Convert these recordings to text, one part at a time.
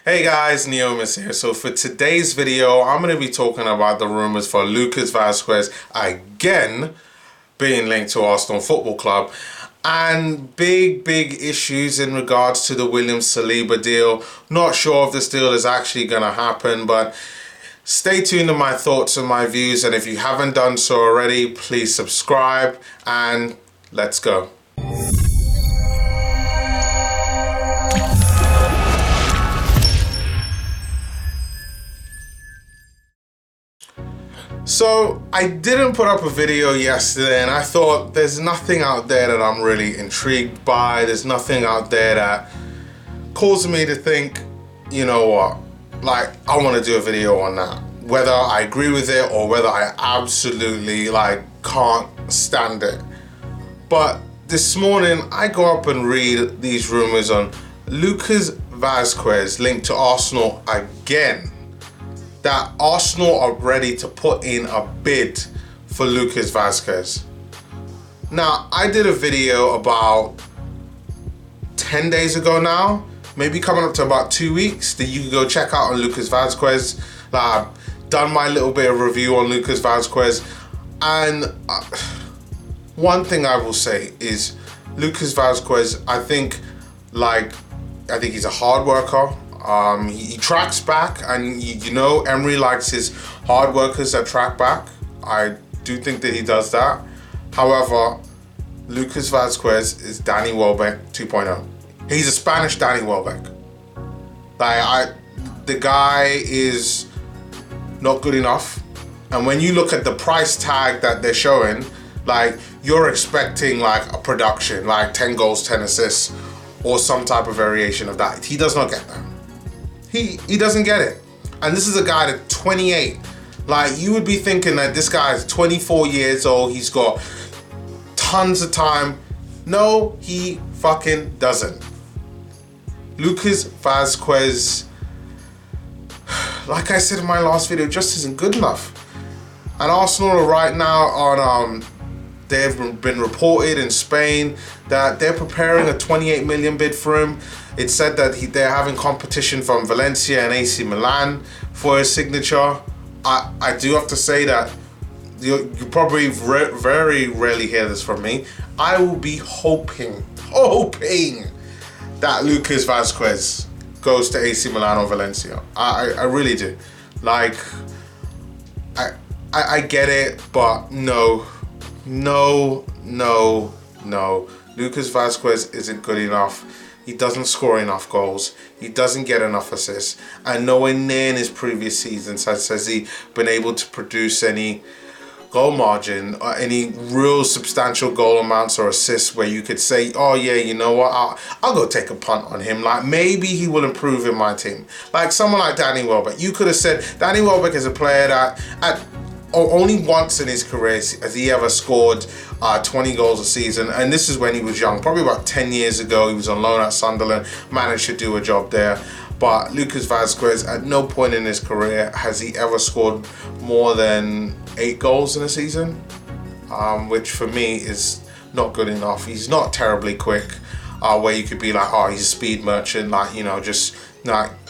Hey guys, Neomis here. So for today's video, I'm going to be talking about the rumours for Lucas Vazquez again being linked to Arsenal Football Club and big issues in regards to the William Saliba deal. Not sure if this deal is actually going to happen, but stay tuned to my thoughts and my views, and if you haven't done so already, please subscribe and let's go. So I didn't put up a video yesterday, and I thought there's nothing out there that I'm really intrigued by. There's nothing out there that caused me to think, you know what, like I want to do a video on that. Whether I agree with it or whether I absolutely can't stand it. But this morning I go up and read these rumors on Lucas Vazquez linked to Arsenal again. That Arsenal are ready to put in a bid for Lucas Vazquez. Now, I did a video about 10 days ago now, maybe coming up to about 2 weeks, that you can go check out on Lucas Vazquez. I've done my little bit of review on Lucas Vazquez, and one thing I will say is Lucas Vazquez, I think he's a hard worker. He tracks back, and you know Emery likes his hard workers that track back. I do think that he does that. However, Lucas Vazquez is Danny Welbeck 2.0. He's a Spanish Danny Welbeck. The guy is not good enough. And when you look at the price tag that they're showing, you're expecting a production, 10 goals, 10 assists, or some type of variation of that. He does not get that. He doesn't get it. And this is a guy that's 28. You would be thinking that this guy is 24 years old, he's got tons of time. No, he fucking doesn't. Lucas Vazquez, like I said in my last video, just isn't good enough. And Arsenal right now on they've been reported in Spain that they're preparing a 28 million bid for him. It said that they're having competition from Valencia and AC Milan for his signature. I do have to say that you probably very rarely hear this from me. I will be hoping that Lucas Vazquez goes to AC Milan or Valencia. I really do. I get it, but no. Lucas Vazquez isn't good enough. He doesn't score enough goals. He doesn't get enough assists. And nowhere near in his previous seasons has he been able to produce any goal margin or any real substantial goal amounts or assists where you could say, oh yeah, you know what, I'll go take a punt on him. Maybe he will improve in my team. Someone like Danny Welbeck. You could have said Danny Welbeck is a player that only once in his career has he ever scored 20 goals a season, and this is when he was young, probably about 10 years ago. He was on loan at Sunderland, managed to do a job there. But Lucas Vazquez, at no point in his career has he ever scored more than 8 goals in a season, which for me is not good enough. He's not terribly quick, where you could be he's a speed merchant, just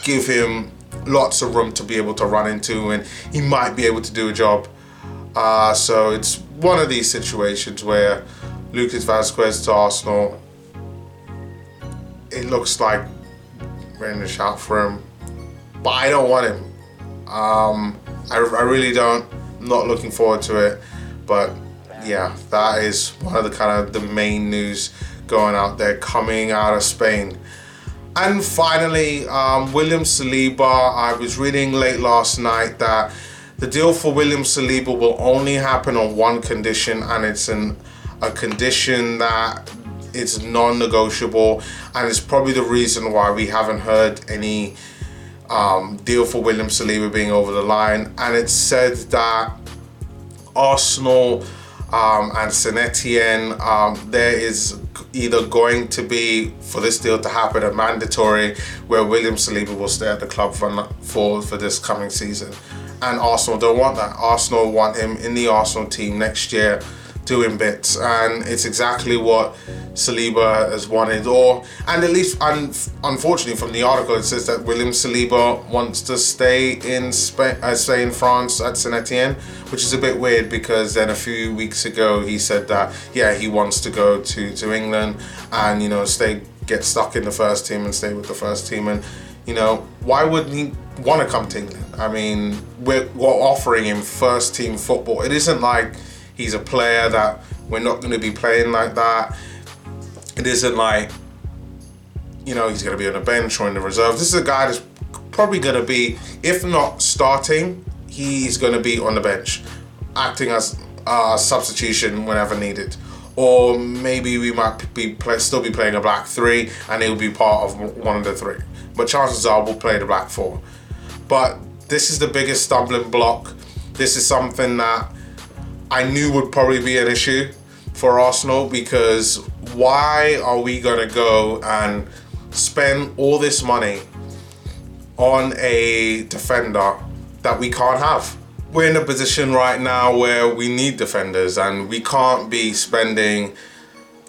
give him lots of room to be able to run into, and he might be able to do a job. So it's one of these situations where Lucas Vazquez to Arsenal, it looks like we're in the shout for him, but I don't want him. I really don't. I'm not looking forward to it. But yeah, that is one of the main news going out there, coming out of Spain. And finally, William Saliba. I was reading late last night that the deal for William Saliba will only happen on one condition, and it's a condition that it's non-negotiable, and it's probably the reason why we haven't heard any deal for William Saliba being over the line. And it said that Arsenal and Saint-etienne, there is either going to be, for this deal to happen, a mandatory where William Saliba will stay at the club for this coming season. And Arsenal don't want that. Arsenal want him in the Arsenal team next year doing bits, and it's exactly what Saliba has wanted, and at least, unfortunately from the article it says that William Saliba wants to stay in Spain, stay in France at Saint-Etienne, which is a bit weird, because then a few weeks ago he said that yeah, he wants to go to England and, you know, get stuck in the first team and stay with the first team. And, you know, why wouldn't he want to come to England? I mean, we're offering him first team football. It isn't like he's a player that we're not going to be playing like that. It isn't like, you know, he's going to be on the bench or in the reserve. This is a guy that's probably going to be, if not starting, he's going to be on the bench, acting as a substitution whenever needed. Or maybe we might still be playing a back three and he'll be part of one of the three. But chances are we'll play the back four. But this is the biggest stumbling block. This is something that I knew would probably be an issue for Arsenal, because why are we going to go and spend all this money on a defender that we can't have? We're in a position right now where we need defenders, and we can't be spending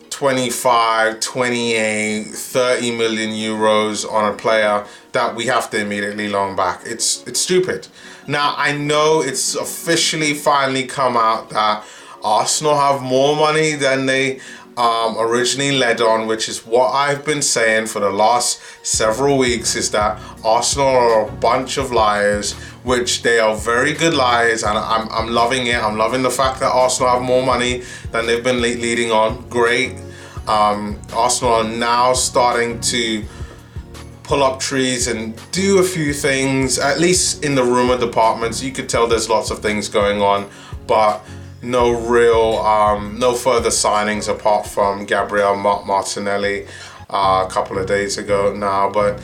25, 28, 30 million euros on a player that we have to immediately loan back. It's stupid. Now, I know it's officially finally come out that Arsenal have more money than they originally led on, which is what I've been saying for the last several weeks, is that Arsenal are a bunch of liars, which they are very good liars, and I'm loving it. I'm loving the fact that Arsenal have more money than they've been leading on. Great. Arsenal are now starting to pull up trees and do a few things, at least in the rumour departments. You could tell there's lots of things going on, but no real, no further signings apart from Gabriel Martinelli a couple of days ago now. But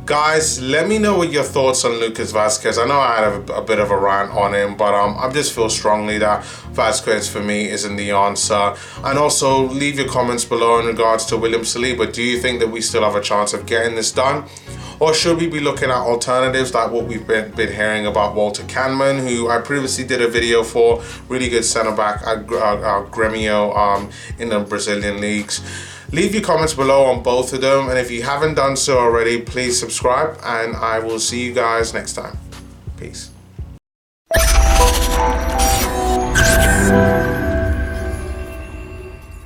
guys, let me know what your thoughts on Lucas Vazquez. I know I had a bit of a rant on him, but I just feel strongly that Vazquez for me isn't the answer. And also leave your comments below in regards to William Saliba. Do you think that we still have a chance of getting this done? Or should we be looking at alternatives like what we've been hearing about Walter Canman, who I previously did a video for, really good centre-back at Grêmio in the Brazilian leagues. Leave your comments below on both of them, and if you haven't done so already, please subscribe, and I will see you guys next time. Peace.